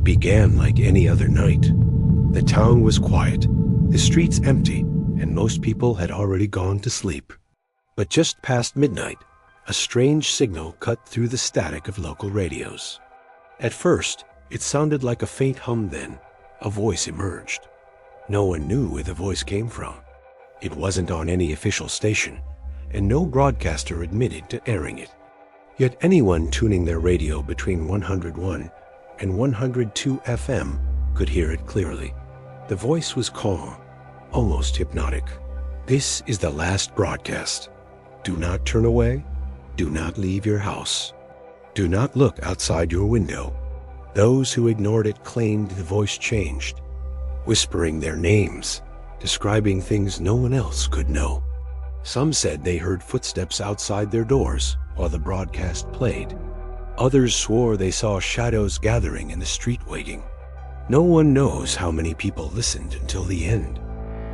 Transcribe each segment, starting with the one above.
It began like any other night. The town was quiet, the streets empty, and most people had already gone to sleep. But just past midnight, a strange signal cut through the static of local radios. At first, it sounded like a faint hum. Then a voice emerged. No one knew where the voice came from. It wasn't on any official station, and no broadcaster admitted to airing it. Yet anyone tuning their radio between 101 and 102 FM could hear it clearly. The voice was calm, almost hypnotic. This is the last broadcast. Do not turn away. Do not leave your house. Do not look outside your window. Those who ignored it claimed the voice changed, whispering their names, describing things no one else could know. Some said they heard footsteps outside their doors while the broadcast played. Others swore they saw shadows gathering in the street waiting. No one knows how many people listened until the end.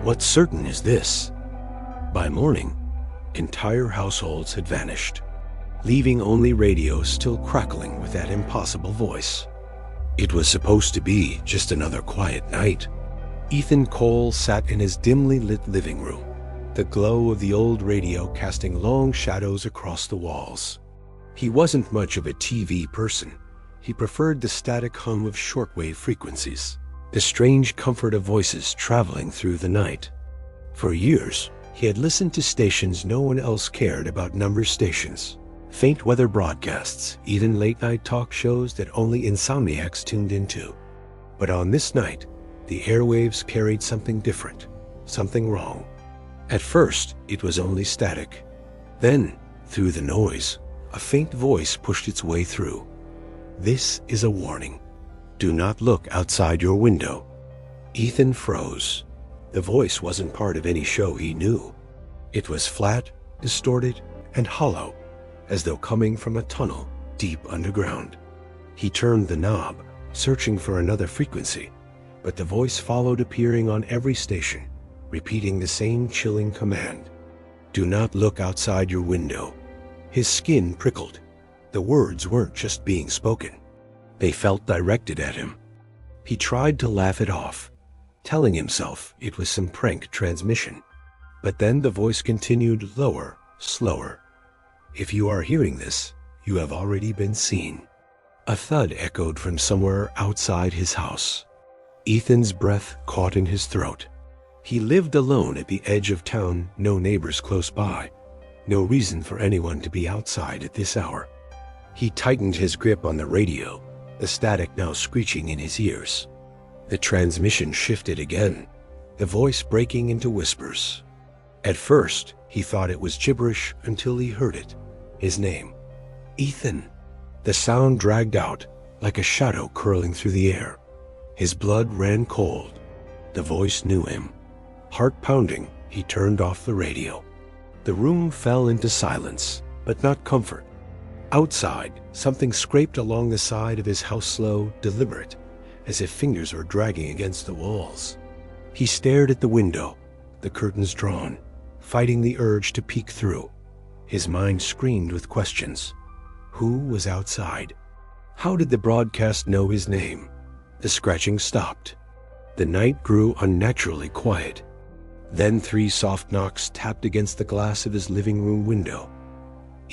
What's certain is this: by morning, entire households had vanished, leaving only radios still crackling with that impossible voice. It was supposed to be just another quiet night. Ethan Cole sat in his dimly lit living room, the glow of the old radio casting long shadows across the walls. He wasn't much of a TV person. He preferred the static hum of shortwave frequencies, the strange comfort of voices traveling through the night. For years, he had listened to stations no one else cared about, number stations, faint weather broadcasts, even late-night talk shows that only insomniacs tuned into. But on this night, the airwaves carried something different, something wrong. At first, it was only static. Then, through the noise, a faint voice pushed its way through. This is a warning. Do not look outside your window. Ethan froze. The voice wasn't part of any show he knew. It was flat, distorted, and hollow, as though coming from a tunnel deep underground. He turned the knob, searching for another frequency, but the voice followed, appearing on every station, repeating the same chilling command. Do not look outside your window. His skin prickled. The words weren't just being spoken. They felt directed at him. He tried to laugh it off, telling himself it was some prank transmission. But then the voice continued, lower, slower. If you are hearing this, you have already been seen. A thud echoed from somewhere outside his house. Ethan's breath caught in his throat. He lived alone at the edge of town, no neighbors close by. No reason for anyone to be outside at this hour. He tightened his grip on the radio, the static now screeching in his ears. The transmission shifted again, the voice breaking into whispers. At first, he thought it was gibberish until he heard it. His name. Ethan. The sound dragged out, like a shadow curling through the air. His blood ran cold. The voice knew him. Heart pounding, he turned off the radio. The room fell into silence, but not comfort. Outside, something scraped along the side of his house, slow, deliberate, as if fingers were dragging against the walls. He stared at the window, the curtains drawn, fighting the urge to peek through. His mind screamed with questions. Who was outside? How did the broadcast know his name? The scratching stopped. The night grew unnaturally quiet. Then 3 soft knocks tapped against the glass of his living room window.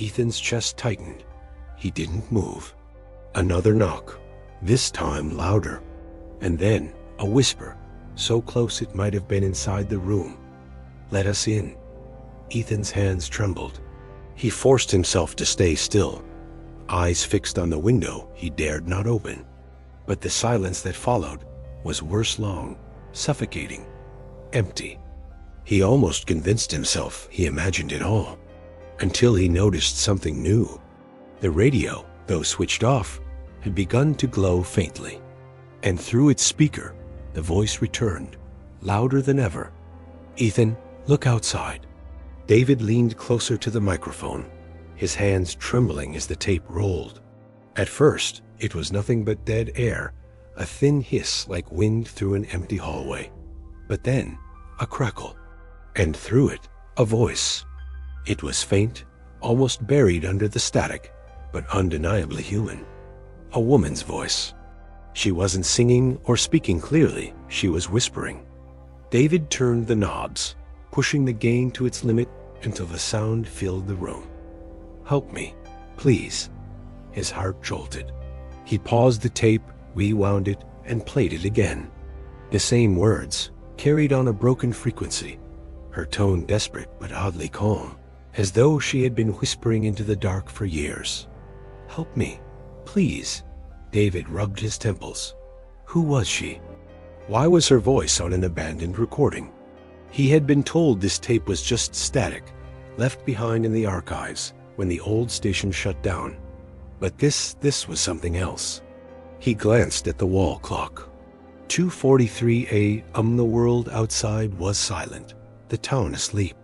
Ethan's chest tightened. He didn't move. Another knock, this time louder. And then a whisper, so close it might have been inside the room. Let us in. Ethan's hands trembled. He forced himself to stay still. Eyes fixed on the window he dared not open. But the silence that followed was worse, long, suffocating, empty. He almost convinced himself he imagined it all, until he noticed something new. The radio, though switched off, had begun to glow faintly, and through its speaker, the voice returned, louder than ever. Ethan, look outside. David leaned closer to the microphone, his hands trembling as the tape rolled. At first, it was nothing but dead air, a thin hiss like wind through an empty hallway. But then, a crackle, and through it, a voice. It was faint, almost buried under the static, but undeniably human. A woman's voice. She wasn't singing or speaking clearly, she was whispering. David turned the knobs, pushing the gain to its limit until the sound filled the room. "Help me, please." His heart jolted. He paused the tape, rewound it, and played it again. The same words, carried on a broken frequency, her tone desperate but oddly calm, as though she had been whispering into the dark for years. "Help me, please." David rubbed his temples. Who was she? Why was her voice on an abandoned recording? He had been told this tape was just static, left behind in the archives when the old station shut down. But this was something else. He glanced at the wall clock. 2:43 a.m. The world outside was silent, the town asleep.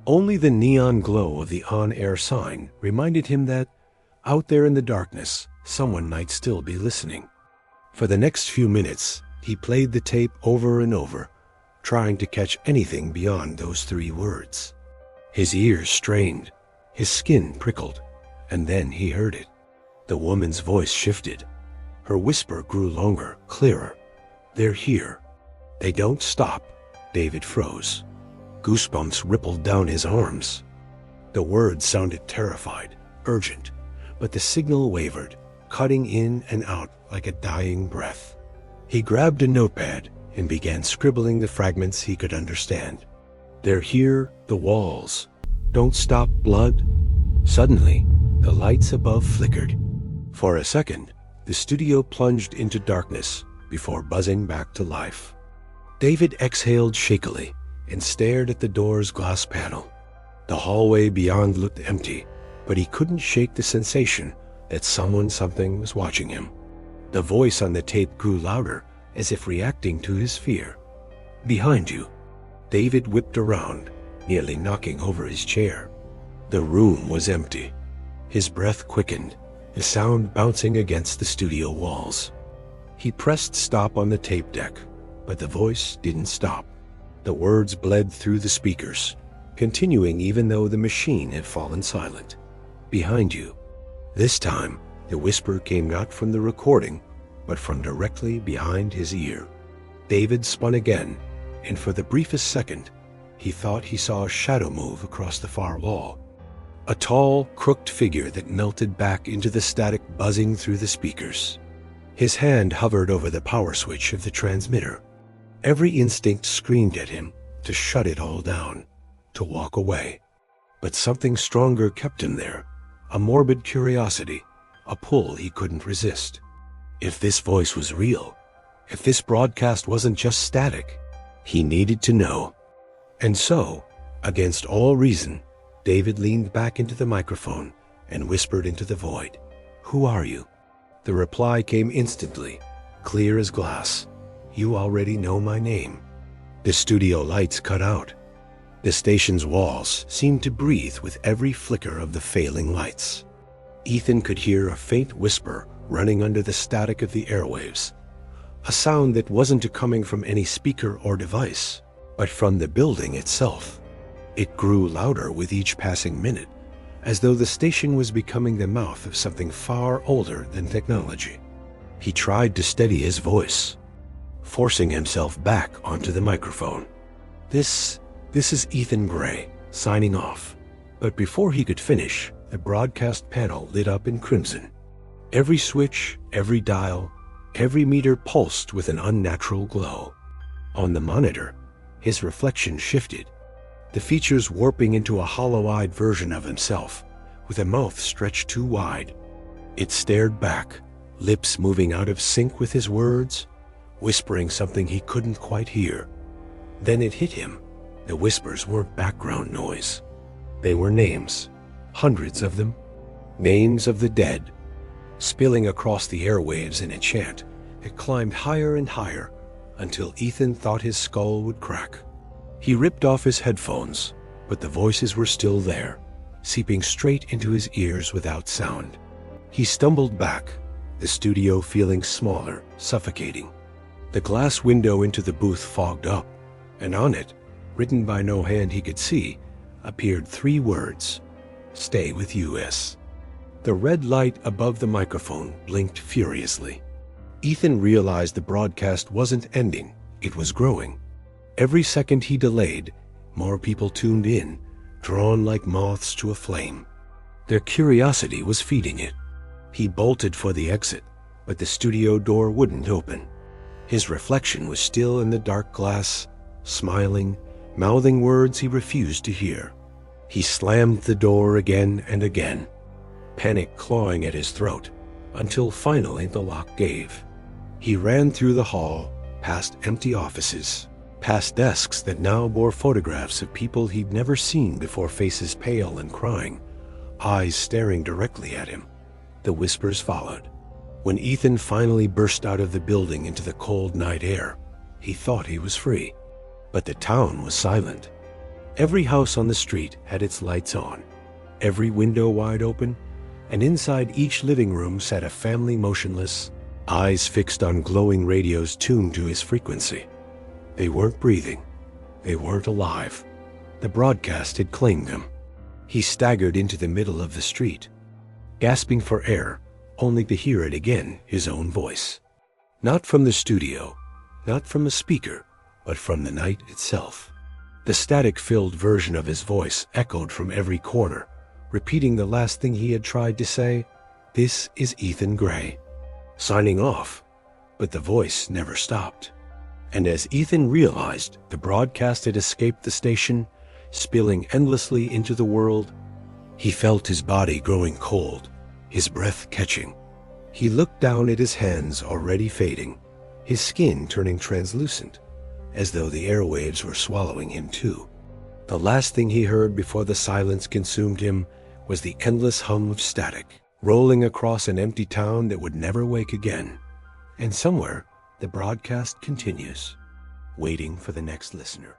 Only the neon glow of the on-air sign reminded him that, out there in the darkness, someone might still be listening. For the next few minutes, he played the tape over and over, trying to catch anything beyond those 3 words. His ears strained, his skin prickled, and then he heard it. The woman's voice shifted. Her whisper grew longer, clearer. "They're here." "They don't stop." David froze. Goosebumps rippled down his arms. The words sounded terrified, urgent, but the signal wavered, cutting in and out like a dying breath. He grabbed a notepad and began scribbling the fragments he could understand. "They're here, the walls. Don't stop, blood." Suddenly, the lights above flickered. For a second, the studio plunged into darkness before buzzing back to life. David exhaled shakily and stared at the door's glass panel. The hallway beyond looked empty, but he couldn't shake the sensation that something was watching him. The voice on the tape grew louder, as if reacting to his fear. "Behind you." David whipped around, nearly knocking over his chair. The room was empty. His breath quickened, the sound bouncing against the studio walls. He pressed stop on the tape deck, but the voice didn't stop. The words bled through the speakers, continuing even though the machine had fallen silent. "Behind you." This time, the whisper came not from the recording, but from directly behind his ear. David spun again, and for the briefest second, he thought he saw a shadow move across the far wall. A tall, crooked figure that melted back into the static buzzing through the speakers. His hand hovered over the power switch of the transmitter. Every instinct screamed at him to shut it all down, to walk away. But something stronger kept him there, a morbid curiosity, a pull he couldn't resist. If this voice was real, if this broadcast wasn't just static, he needed to know. And so, against all reason, David leaned back into the microphone and whispered into the void, "Who are you?" The reply came instantly, clear as glass. "You already know my name." The studio lights cut out. The station's walls seemed to breathe with every flicker of the failing lights. Ethan could hear a faint whisper running under the static of the airwaves, a sound that wasn't coming from any speaker or device, but from the building itself. It grew louder with each passing minute, as though the station was becoming the mouth of something far older than technology. He tried to steady his voice, forcing himself back onto the microphone. This is Ethan Gray, signing off." But before he could finish, the broadcast panel lit up in crimson. Every switch, every dial, every meter pulsed with an unnatural glow. On the monitor, his reflection shifted, the features warping into a hollow-eyed version of himself, with a mouth stretched too wide. It stared back, lips moving out of sync with his words, whispering something he couldn't quite hear. Then it hit him. The whispers weren't background noise. They were names, hundreds of them, names of the dead. Spilling across the airwaves in a chant, it climbed higher and higher until Ethan thought his skull would crack. He ripped off his headphones, but the voices were still there, seeping straight into his ears without sound. He stumbled back, the studio feeling smaller, suffocating. The glass window into the booth fogged up, and on it, written by no hand he could see, appeared 3 words: "Stay with US." The red light above the microphone blinked furiously. Ethan realized the broadcast wasn't ending, it was growing. Every second he delayed, more people tuned in, drawn like moths to a flame. Their curiosity was feeding it. He bolted for the exit, but the studio door wouldn't open. His reflection was still in the dark glass, smiling, mouthing words he refused to hear. He slammed the door again and again, panic clawing at his throat, until finally the lock gave. He ran through the hall, past empty offices, past desks that now bore photographs of people he'd never seen before, faces pale and crying, eyes staring directly at him. The whispers followed. When Ethan finally burst out of the building into the cold night air, he thought he was free. But the town was silent. Every house on the street had its lights on, every window wide open, and inside each living room sat a family motionless, eyes fixed on glowing radios tuned to his frequency. They weren't breathing. They weren't alive. The broadcast had claimed them. He staggered into the middle of the street, gasping for air, only to hear it again, his own voice. Not from the studio, not from a speaker, but from the night itself. The static-filled version of his voice echoed from every corner, repeating the last thing he had tried to say: "This is Ethan Gray," signing off, but the voice never stopped. And as Ethan realized the broadcast had escaped the station, spilling endlessly into the world, he felt his body growing cold, his breath catching. He looked down at his hands already fading, his skin turning translucent, as though the airwaves were swallowing him too. The last thing he heard before the silence consumed him was the endless hum of static, rolling across an empty town that would never wake again. And somewhere, the broadcast continues, waiting for the next listener.